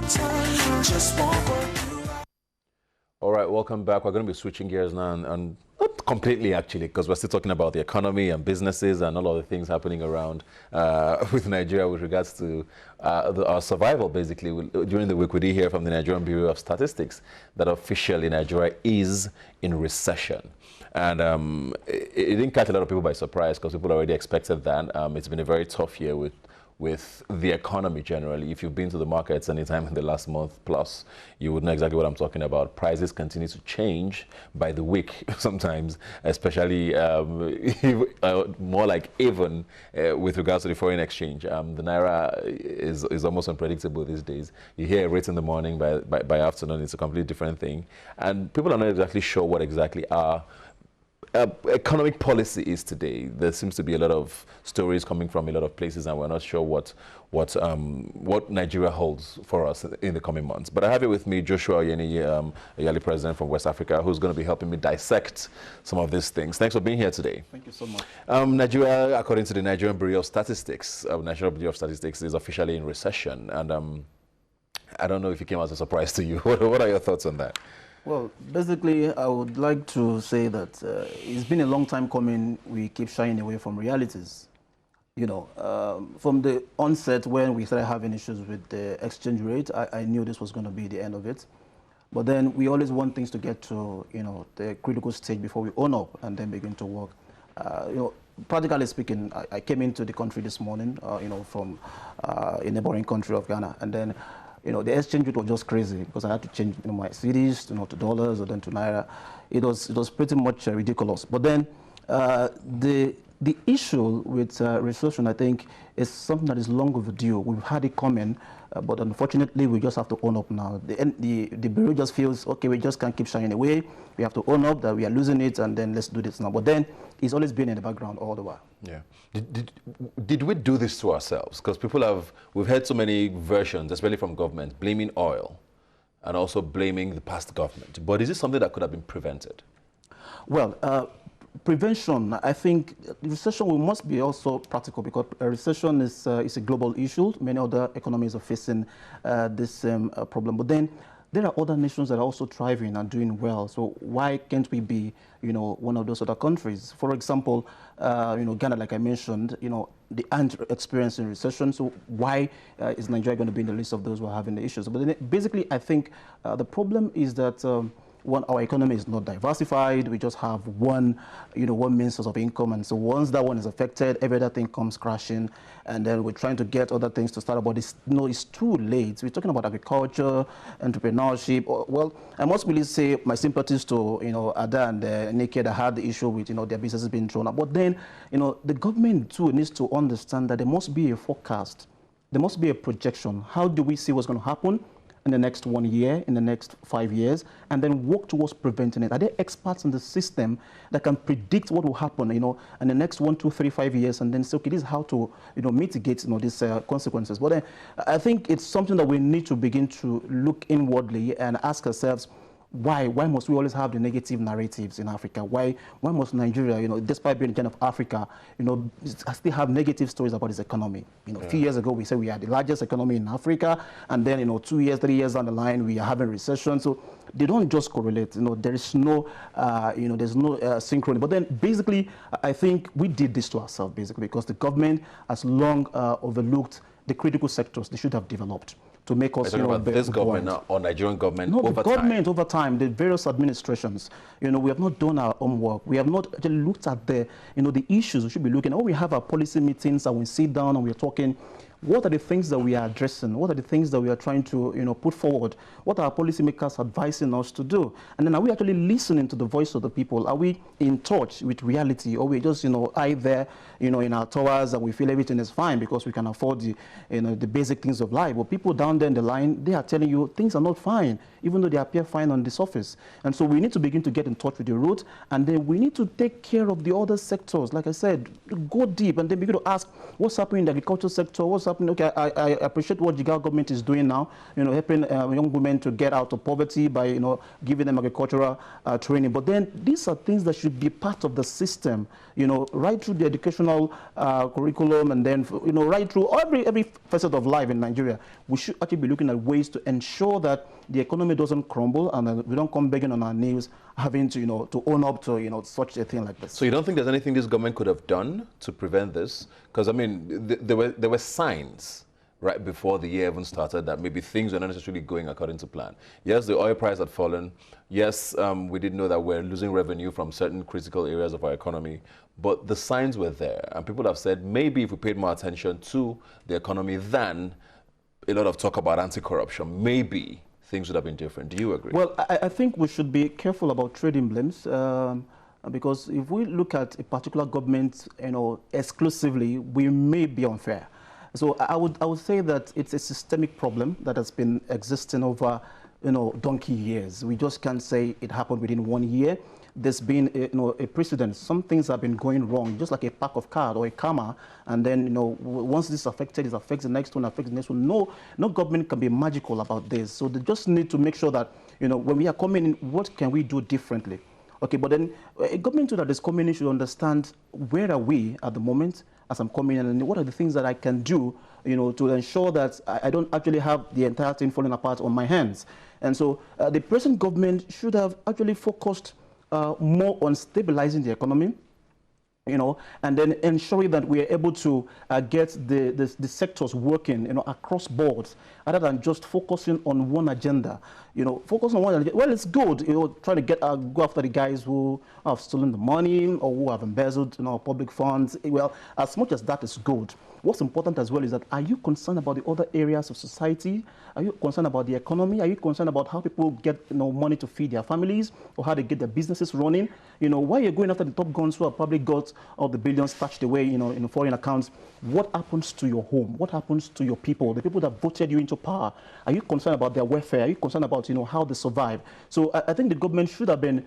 Just won't work. All right, welcome back. We're going to be switching gears now, and not completely actually, because we're still talking about the economy and businesses and all of the things happening around with Nigeria with regards to our survival, basically. During the week, we did hear from the Nigerian Bureau of Statistics that officially Nigeria is in recession. And it didn't catch a lot of people by surprise because people already expected that. It's been a very tough year with the economy generally. If you've been to the markets anytime in the last month plus, you would know exactly what I'm talking about. Prices continue to change by the week sometimes, especially more like even with regards to the foreign exchange. The Naira is almost unpredictable these days. You hear a rate in the morning, by afternoon it's a completely different thing. And people are not exactly sure what exactly our economic policy is today. There seems to be a lot of stories coming from a lot of places, and we're not sure what Nigeria holds for us in the coming months. But I have here with me Joshua Oyeni, Yali president from West Africa, who's going to be helping me dissect some of these things. Thanks for being here today. Thank you so much. Nigeria, according to the Nigerian Bureau of Statistics, National Bureau of Statistics is officially in recession, and I don't know if it came as a surprise to you. What are your thoughts on that? Well, basically, I would like to say that it's been a long time coming. We keep shying away from realities. You know, from the onset when we started having issues with the exchange rate, I knew this was going to be the end of it. But then we always want things to get to, you know, the critical stage before we own up and then begin to work. You know, practically speaking, I came into the country this morning, you know, from a neighboring country of Ghana, and then you know, the exchange rate was just crazy because I had to change, you know, my cedis, you know, to dollars or then to naira. It was pretty much ridiculous. But then the issue with recession, I think, is something that is long overdue. We've had it coming, but unfortunately, we just have to own up now. The bureau just feels, okay, we just can't keep shying away. We have to own up that we are losing it, and then let's do this now. But then it's always been in the background all the while. Yeah. Did we do this to ourselves? Because we've heard so many versions, especially from government, blaming oil and also blaming the past government. But is this something that could have been prevented? Well, prevention, I think recession must be also practical because a recession is a global issue. Many other economies are facing this problem. But then there are other nations that are also thriving and doing well. So why can't we be, you know, one of those other countries? For example, you know, Ghana, like I mentioned, you know, they aren't experiencing recession. So why is Nigeria going to be in the list of those who are having the issues? But then basically, I think the problem is that one, our economy is not diversified. We just have one, you know, one main source of income, and so once that one is affected, every other thing comes crashing, and then we're trying to get other things to start up. But it's, no, it's too late. We're talking about agriculture, entrepreneurship. Well, I must really say my sympathies to, you know, Ada and Nike that had the issue with, you know, their businesses being thrown up. But then, you know, the government too needs to understand that there must be a forecast. There must be a projection. How do we see what's going to happen in the next 1 year, in the next 5 years, and then work towards preventing it? Are there experts in the system that can predict what will happen, you know, in the next 1, 2, 3, 5 years, and then say, okay, this is how to, you know, mitigate, you know, these consequences? But I think it's something that we need to begin to look inwardly and ask ourselves, why must we always have the negative narratives in Africa? Why must Nigeria, you know, despite being a kind of Africa, you know, still have negative stories about its economy? You know, a few years ago, we said we are the largest economy in Africa, and then, you know, 2 years, 3 years down the line, we are having recession. So they don't just correlate. You know, there is no, you know, there's no synchrony. But then basically, I think we did this to ourselves, basically, because the government has long overlooked the critical sectors they should have developed to make us, you know, about this government or Nigerian government over time? No, the government over time, the various administrations, you know, we have not done our homework. We have not actually looked at the, you know, the issues we should be looking at. When we have our policy meetings and we sit down and we're talking, what are the things that we are addressing? What are the things that we are trying to, you know, put forward? What are our policymakers advising us to do? And then are we actually listening to the voice of the people? Are we in touch with reality? Or we just, you know, there, you know, in our towers and we feel everything is fine because we can afford the, you know, the basic things of life. But people down there in the line, they are telling you things are not fine, even though they appear fine on the surface. And so we need to begin to get in touch with the root, and then we need to take care of the other sectors. Like I said, go deep and then begin to ask what's happening in the agricultural sector, what's happening. Okay, I appreciate what the government is doing now, helping young women to get out of poverty by, giving them agricultural training. But then these are things that should be part of the system, right through the educational curriculum, and then, right through every facet of life in Nigeria. We should actually be looking at ways to ensure that the economy doesn't crumble and we don't come begging on our knees having to, to own up to, such a thing like this. So you don't think there's anything this government could have done to prevent this? Because, I mean, there were signs right before the year even started that maybe things were not necessarily going according to plan. Yes, the oil price had fallen. Yes, we did know that we're losing revenue from certain critical areas of our economy. But the signs were there. And people have said maybe if we paid more attention to the economy than a lot of talk about anti-corruption, maybe things would have been different. Do you agree? Well, I think we should be careful about trading blames. Because if we look at a particular government, exclusively, we may be unfair. So I would say that it's a systemic problem that has been existing over, donkey years. We just can't say it happened within 1 year. There's been, a precedent. Some things have been going wrong, just like a pack of cards or a karma. And then, once this affected, it affects the next one, affects the next one. No government can be magical about this. So they just need to make sure that, when we are coming in, what can we do differently? Okay, but then a government that is coming in should understand where are we at the moment as I'm coming in, and what are the things that I can do, to ensure that I don't actually have the entire thing falling apart on my hands. And so the present government should have actually focused more on stabilizing the economy, and then ensuring that we are able to get the sectors working, across boards, rather than just focusing on one agenda. Focus on one agenda. Well, it's good, trying to go after the guys who have stolen the money or who have embezzled, public funds. Well, as much as that is good, what's important as well is that, are you concerned about the other areas of society? Are you concerned about the economy? Are you concerned about how people get money to feed their families, or how they get their businesses running? Why you're going after the top guns who have probably got all the billions stashed away, in foreign accounts? What happens to your home? What happens to your people, the people that voted you into power? Are you concerned about their welfare? Are you concerned about, how they survive? So I think the government should have been,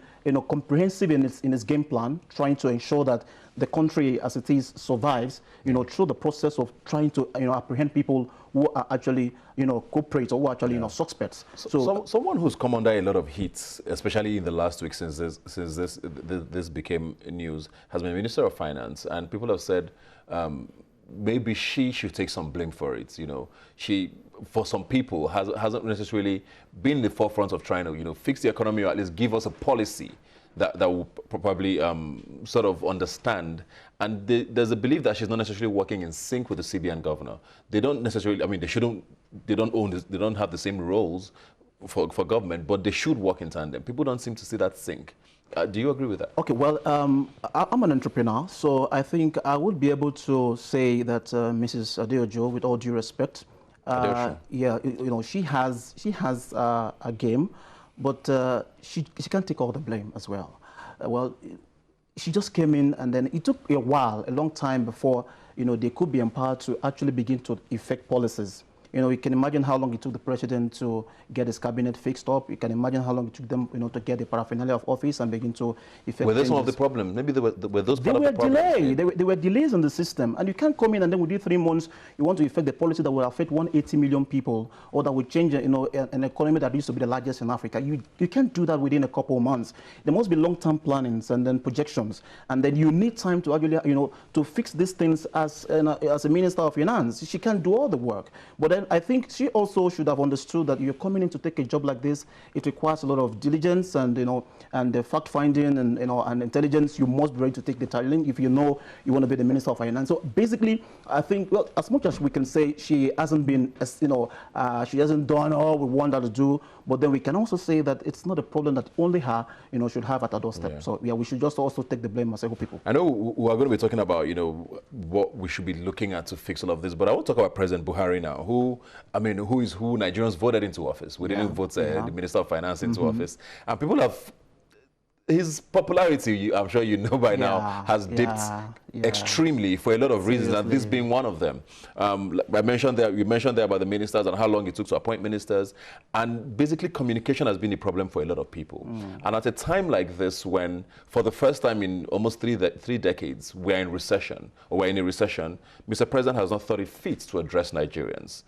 comprehensive in its game plan, trying to ensure that the country as it is survives, through the process of trying to, apprehend people who are actually, culprits, or who are actually, suspects. So someone who's come under a lot of heat, especially in the last week since this became news, has been Minister of Finance, and people have said maybe she should take some blame for it. She, for some people, hasn't necessarily been in the forefront of trying to, fix the economy, or at least give us a policy that will probably sort of understand. And there's a belief that she's not necessarily working in sync with the CBN governor. They don't necessarily, I mean, they don't have the same roles for government, but they should work in tandem. People don't seem to see that sync. Do you agree with that? Okay, well, I'm an entrepreneur, so I think I would be able to say that Mrs. Adeojo, with all due respect, yeah, she has a game, but she can't take all the blame as well. Well, she just came in, and then it took a while, a long time before they could be empowered to actually begin to effect policies. You can imagine how long it took the president to get his cabinet fixed up. You can imagine how long it took them, to get the paraphernalia of office and begin to effect. Were they some of the problems? Maybe were those part of the problems? There were delays in the system, and you can't come in and then within 3 months you want to effect the policy that will affect 180 million people, or that will change, an economy that used to be the largest in Africa. You can't do that within a couple of months. There must be long-term plannings and then projections, and then you need time to actually, to fix these things as a Minister of Finance. She can't do all the work, but then I think she also should have understood that you're coming in to take a job like this. It requires a lot of diligence and and fact finding and and intelligence. You must be ready to take the challenge if you want to be the Minister of Finance. So basically, I think, well, as much as we can say she hasn't been, she hasn't done all we want her to do, but then we can also say that it's not a problem that only her should have at her doorstep. Yeah. So yeah, we should just also take the blame as able people. I know we're going to be talking about what we should be looking at to fix all of this, but I want to talk about President Buhari now, who Nigerians voted into office. We didn't vote the Minister of Finance into office. And people have his popularity, I'm sure you know by now, has dipped extremely for a lot of reasons, and this being one of them. You mentioned there about the ministers and how long it took to appoint ministers, and basically communication has been a problem for a lot of people. And at a time like this, when for the first time in almost three decades, we're in recession, or we're in a recession, Mr. President has not thought it fit to address Nigerians.